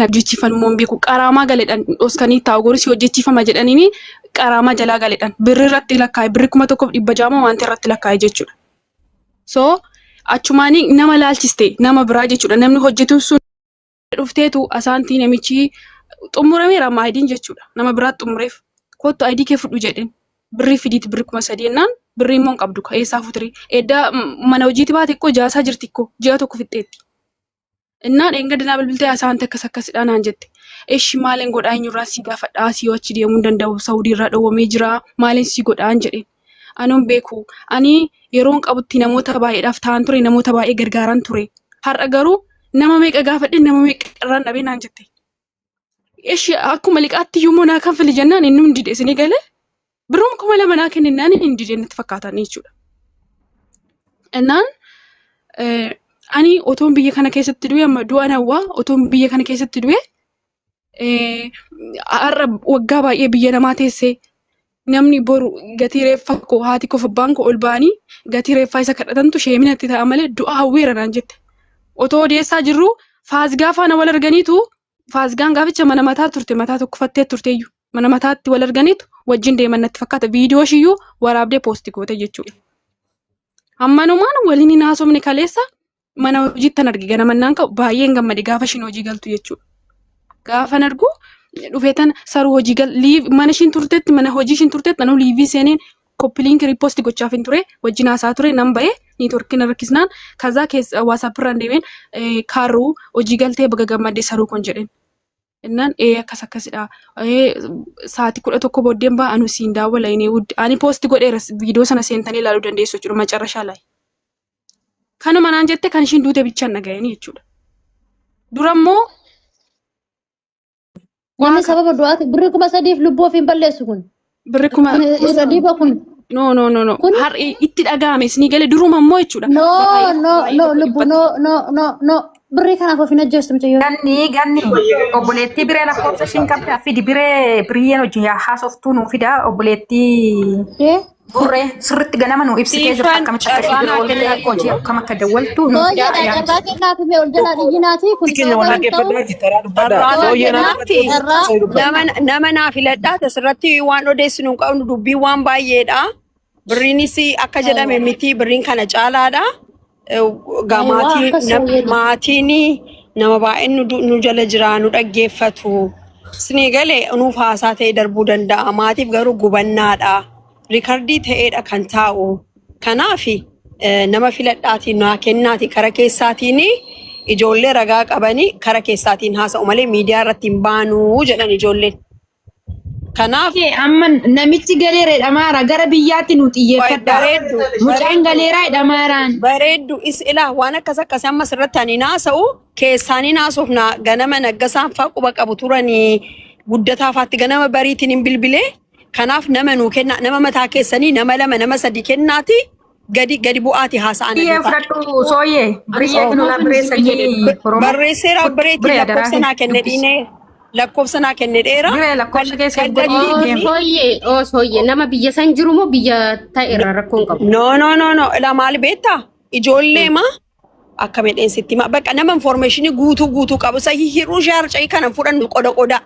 hojjechiifamuu beeku qaraamaa galedhan oskanii taa'u goris hojjechiifama jedhaniini qaraamaa jalaa galedhan birri irratti lakkaa'e birri 1,600 wanti irratti lakkaa'e jechuudha. So achumaanii nama laalchiste nama biraa jechuudha namni hojjetu sun dhufteetu asaantii namichi xumurameera maayidiin jechuudha nama biraa xumureef kottu aayidii kee fudhu jedheen birri fidiiti birri 3,000 ennaan birri immoo qabdu eessaa futiri edda mana hojiiti baate ikkoo jaasaa jirti ikkoo ji'a tokko fixxeetti. Innaan engadinaa bilbiltee asaante akkasidhaan naan jette. Eshi maaliin godhaa eenyurraa si gaafadhaa si achi deemuu danda'u Saawudii irraa dhowwamee jira maaliin si godhaan jedheen. Anuun beeku ani yeroon qabutti namoota baay'eedhaaf ta'an ture namoota baay'ee gargaaran ture. Har'a garuu nama meeqa gaafadhe nama meeqa irraan dhabee naan jette. Eshi akkuma liqaatti yommuu naa kan fili jennaan inni hundi deessinii galee biroom 2,000 naa kennennaan inni deennatti fakkaatan jechuudha. Innaan ani otoon biyya kana keessatti du'e amma du'an hawaa otoon biyya kana keessatti du'e har'a waggaa baay'ee biyya namaa teessee namni boru gatii reeffaa koo haati koo abbaan koo ol ba'anii gatii reeffaa isa kadhatantu sheeminatti ta'a malee du'a hawweera naan jette. Otoo odeessaa jirru faasgaa faana wal arganiitu faasgaan gaaficha mana mataa turte mataa tokko fattee turteeyyuu mana mataatti wal arganiitu wajjin deeman natti fakkaata viidiyoo shiyyuu waraabdee poosti goote jechuudha. Ammanumaan waliin hin haasofne kaleessa mana hojiitti arge ganamannaan qabu baay'een gammade gaafa ishiin hojii galtu jechuudha. Gaafa argu dhufeetan saruu hojii mana ishiin turteetti mana hojii ishiin turteetti anuu liivii seeneen koppiliinki riipoosti gochaaf hin ture wajjin haasaa ture nan ba'ee niitoorkiin rakkisnaan kazaa keessa waasaapirraan deemeen kaaruu hojii galtee baga gammadee saruu kon jedheen. Innaan akkasidha sa'aatii 11 booddeen ba'a anu siin daawwala ani poosti godheera viidiyoo sana seentanii ilaaluu dandeessu jechuudha macarrashaa laay. Kanuma naan jette kan ishiin duute bichaan dhaga'anii jechuudha. Durammoo namni sababa du'aati birri 3,000 lubbuu ofiin balleessu kun. Birri 3,000 kun. No. Har'i itti dhaga'ame isinii galee duruma immoo jechuudha. No lubbuu no. Birri kanaaf ofiin ajjeestu mucayyoo. Ganni obboleettii biree lakkoofsa ishiin qabdi fidi biree biriyyeen hojii haasoftuu nuu fida obboleettii. Burree sirriitti ganama nuu ibsitee jirtu akkamitti akka ishee bira ooltee hojii akkam akka dawwaltu nuu fida. Irraa kennaatu mee ol jalaa dhiyyinaati kun. Nama naa filadhaa asirratti waan odeessinu hin qabnu dubbii waan baay'eedha. Birriinis akka jedhame miti birriin kana caalaadha. Maatiin nama baay'een nu jala jira nu dhaggeeffatu. Isinii galee nuuf haasaa ta'ee darbuu danda'a. Maatiif garuu gubannaadha. Riikardii ta'eedha kan taa'u. Kanaaf nama filadhaatiin naa kennaati kara keessaatiin ijoollee ragaa qabanii kara keessaatiin haasa'u malee miidiyaa irratti hin baanuu jedhan ijoolleen. Kanaaf amma namichi galeeraa maara gara biyyaatti nu xiyyeeffadha. Mucaan galeeraa dhamaaraan. Bareeddu ilaa waan akkas amma sirratti ani naasa'u keessaanii naasofna ganama naggasaan faa quba qabu turanii guddataafaatti ganama bariitiin hin bilbilee. Kanaaf nama nuu kenna nama mataa keessanii nama 2 nama 3 kennaati gadi bu'aati haasa'an. Fudhadhu sooyyee biriyyee nuna barreesseera bireetti lakkoofsa naa kenne dhiinee lakkoofsa naa kenne dheera. Lakkoofsa keessa sooyyee nama biyya san jiru moo biyya ta'eera rakkoon qabu? No ilaa maal beektaa ijoollee ma akka midheensitti ma bakka nama informationii guutuu qabu hir'uu shaarca'ii kana fudhannu qoda.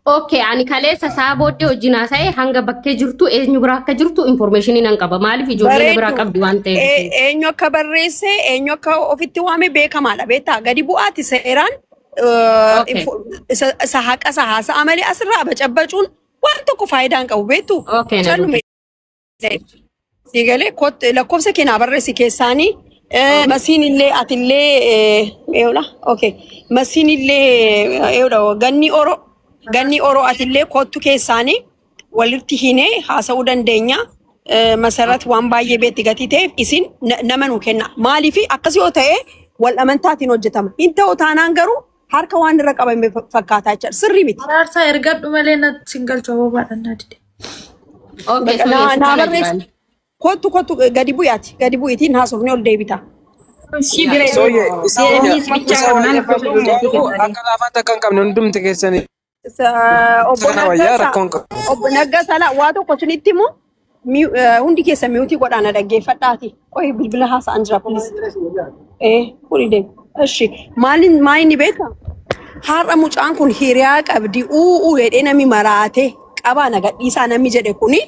Okay, ani kaleessa saa booddee wajjin haasa'ee hanga bakkee jirtu eenyu biraa akka jirtu information nan qaba. Maaliif ijoollee biraa qabdi waan ta'eef. Eenyu akka barreesse eenyu akka ofitti waame beekamaadha beektaa gadi bu'aati seeraan isa haqa isa haasa'a malee asirraa bacabbacuun waan tokko faayidaa hin qabu beektu. Siigalee lakkoofsa keenyaa barreessi keessaanii masiin illee atillee masiin illee ganni oroo atillee kottu keessaanii walitti hinee haasa'uu dandeenya. Masarat waan baay'ee beetti gatii ta'eef isin nama nuu kenna. Maaliif akkas yoo ta'e wal amantaatiin hojjetama. Hin ta'u taanaan garuu harka waan irra qabame fakkaataa jechuudha. Sirrii miti. Araarsaa ergadhu malee na singalchoo bobaadhaan na dide. Naa barreessi. Kottu gadi bu'iyaati. Gadi bu'iitiin haasofni ol deebita. Akka laafaatti akka hin qabne hundumti keessanii. Obbo Naggasaa waa tokko sunitti immoo hundi keessa mi'uutii godhaana dhaggeeffadhaati. Qoy bilbila haasa'an jira kunis. Kuni deemu. Eshi maaliin beeka? Har'a mucaan kun hiriyaa qabdi jedhee namni maraate qabaa nagadhiisaa namni jedhe kuni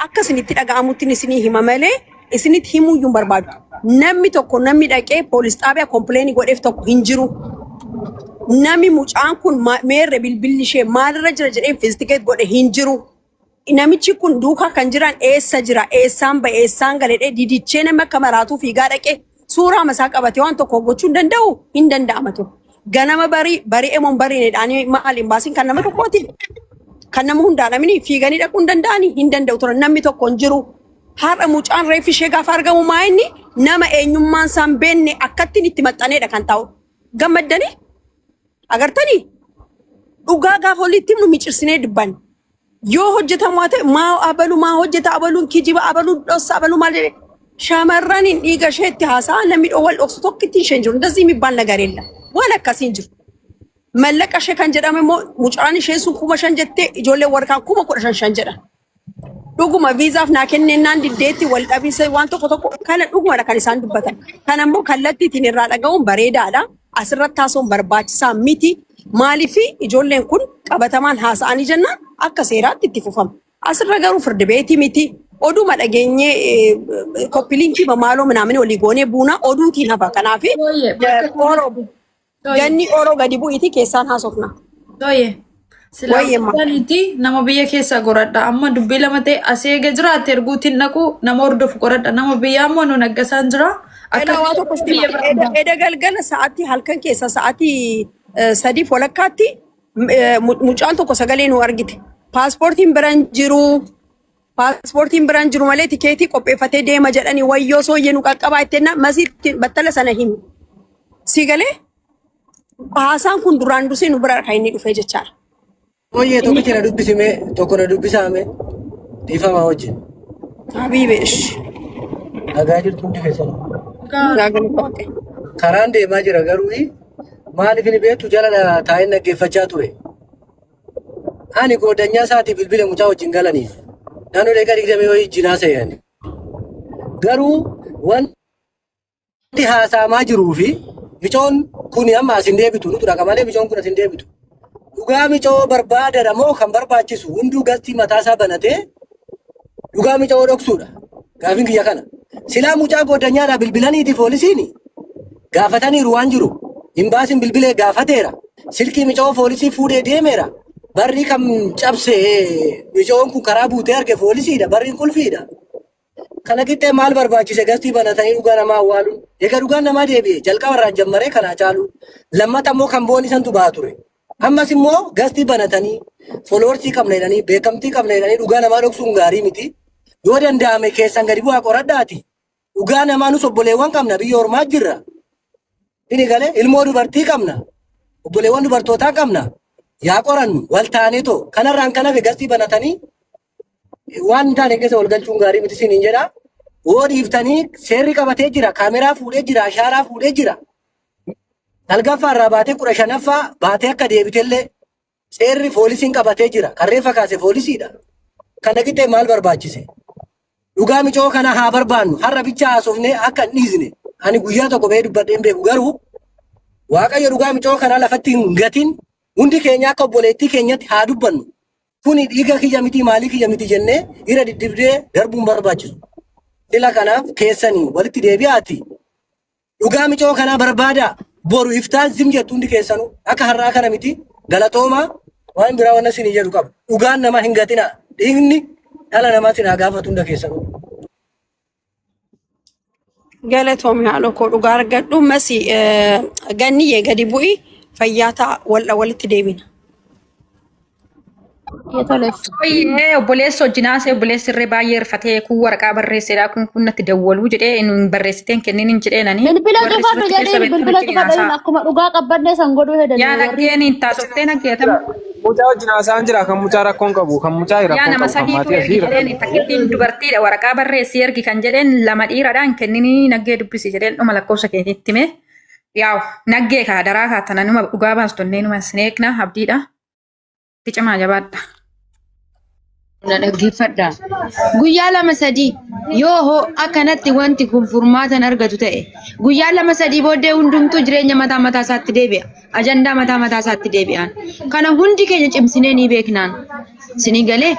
akka isinitti dhaga'amutti isinii hima malee isinitti himuu iyyuu barbaadu. Namni tokko namni dhaqee poolis xaabiyaa kompleenii godheef tokko hin jiru. Namni mucaan kun meerre bilbilli ishee maalirra jira jedhee investigeet godhe hin jiru. Namichi kun duukaa kan jiran eessa jira eessaan ba'e eessaan galee didichee nama akka maraatuu fiigaa dhaqee suuraa masaa qabatee waan tokko gochuu hin danda'ama ture. Ganama bari'ee moo bari'eedhaan maaliin baasin kan nama tokkooti. Kan nama hundaa namni fiiganii dhaquu hin danda'u ture namni tokko hin jiru. Har'a mucaan reeffi ishee gaafa argamu maayinni nama eenyummaan isaan beenne akkattiin itti maxxaneedha kan ta'u. Gammaddanii agartanii dhugaa gaafa walitti himnu micirsinee dubbanne. Yoo hojjetamu ta'e maa hojjeta abaluun kijiba abaluun dhossa abaluun maal jedhe shamarran hin dhiiga isheetti haasa'a namni wal dhoksu tokkitti isheen jiru እንደዚህ የሚባል ነገር የለም waan akkasiin jiru mallaqa ishee kan jedhame immoo mucaan ishee sun 5,000 jettee ijoollee warqaan 15,000 jedhan dhuguma viizaaf naa kennennaan diddeetti wal dhabinsa waan tokko kana dhugumadha kan isaan dubbatan kan ammoo kallattiitiin irraa dhaga'uun bareedaadha asirratti haasa'uun barbaachisaa miti maaliif ijoolleen kun qabatamaan haasa'anii jennaan akka seeraatti itti fufama. Asirra garuu firdi beetii miti. Oduma dhageenyee koppiliinkii maaloo minaamini walii goonee buuna oduutiin hafa. Kanaaf ganni oroo gadi bu'iiti keessaan haasofna. Silaafaniiti nama biyya keessa goradha. Amma dubbii lama ta'e asii eega jiraate erguutiin dhaqu nama hordofu goradha. Nama biyya ammoo nu naggasaan jira. Eda galgala sa'aatii halkan keessa sa'aatii 3:00 mucaan tokko sagalee nu argite. Paaspoortiin biraan jiru malee tikeetii qopheeffatee deema jedhanii wayyoo sooyyee nu qaqqabaa itteena masiitti battala sana himu. Si galee haasaan kun duraan dursee nu bira kan inni dhufee jechaadha. Oye, tokkichi na dubbisime, tokko na dubbisame. Dhiifama wajjin. Habiibeesh. Nagaa jirtu hundi keessan. Gaagani Karaan deemaa jira garuu maaliif ni beektu jala taa'ee dhaggeeffachaa ture. Ani goodanyaa isaatii bilbila mucaa wajjin galaniif. Naannolee gadi gidamee wayii jinaa seeyyan. Garuu wanti haasa'amaa jiruu fi micoon kun amma as hin deebitu nutu dhaqa malee micoon kun as hin deebitu. Dhugaa micoo barbaadadha moo kan barbaachisu hunduu gastii mataasaa banatee dhugaa micoo dhoksuudha. Gaafin kiyya kana. Silaa mucaa goodanyaadhaa bilbilaniiti poolisiin gaafataniiru waan jiru. Imbaasin bilbilee gaafateera. Silkii micoo poolisii fuudhee deemeera. Barri kam cabsee micoon kun karaa buutee arge poolisiidha. Barriin qulfiidha. Kana qixxee maal barbaachise gastii banatanii dhugaa namaa awwaaluun. Egaa dhugaan namaa deebi'e jalqaba irraa jammaree kanaa caalu. Lammata immoo kan boon isantu ba'a ture. Ammas immoo gastii banatanii foloorsii qabna jedhanii beekamtii qabna jedhanii dhugaa namaa dhoksuun gaarii miti. Yoo danda'ame keessan gadi bu'aa qoradhaati. Dhugaa namaa nus obboleewwan qabna biyya ormaa jirra. Inni galee ilmoo dubartii qabna. Obboleewwan dubartootaa qabna. Yaa qorannu wal taanee too kanarraan kan hafe gastii banatanii waan hin taane keessa wal galchuun gaarii miti siin hin jedha. Woo dhiiftanii seerri qabatee jira. Kaameraa fuudhee jira. Ashaaraa fuudhee jira. Dalgaffaa irraa baatee 15ffaa baatee akka deebitellee seerri poolisiin qabatee jira. Karreeffa kaase poolisiidha. Kana qixxee maal barbaachise? Dhugaa micoo kana haa barbaannu. Har'a bicha haasofnee akka hin dhiisne. Ani guyyaa tokko ba'ee dubbadheen beeku garuu Waaqayyo dhugaa micoo kana lafatti hin gatin hundi keenya akka obboleettii keenyatti haa dubbannu. Kuni dhiiga kiyya miti maalii kiyya miti jennee irra diddibdee darbuun barbaachisu. Ila kanaaf keessanii walitti deebi'aati. Dhugaa micoo kana barbaadaa boru iftaan zim jettu hundi keessanuu akka har'aa kana miti galatoomaa waan biraa wanna isin jedhu qabu. Dhugaan nama hin gatinaa. Dhiigni dhala namaatiin haa gaafatu hunda keessanuu. Galatoomii haaloo koo dhugaa argadhu masi ganniyyee gadi bu'i fayyaa ta'a walitti deebina. Obboleessi hojjinaas obboleessi irree baay'ee rifatee kun waraqaa barreessedha kun natti dawwaluu jedhee nuun barreessiteen kennin jedhee nani. Bilbila cufadhu jedhee bilbila cufadhu akkuma dhugaa qabbannee san godhuu hedanii. Yaa naggeen hin taasoftee naggeetamu. Mucaa wajjin haasa'an jira kan mucaa rakkoon qabu kan mucaa Yaa rakkoon nama qabu kan sadii maatii ergi asii jedheen takkittiin dubartiidha waraqaa barreessi ergi kan jedheen lama dhiiradhaan kenninii naggee dubbisi jedheen dhuma lakkoofsa keetiitti mee. Yaaw naggee kaa daraa kaatana numa dhugaa baastonnee numa sineekna abdiidha. Cimaa jabaadha. na dhaggeeffadha. Guyyaa lama sadii yoo hoo akkanatti wanti kun furmaatan argatu ta'e guyyaa lama sadii booddee hundumtuu jireenya mataa isaatti deebi'a. Ajandaa mataa isaatti deebi'an. Kana hundi keenya cimsinee ni beeknaan. Sinii galee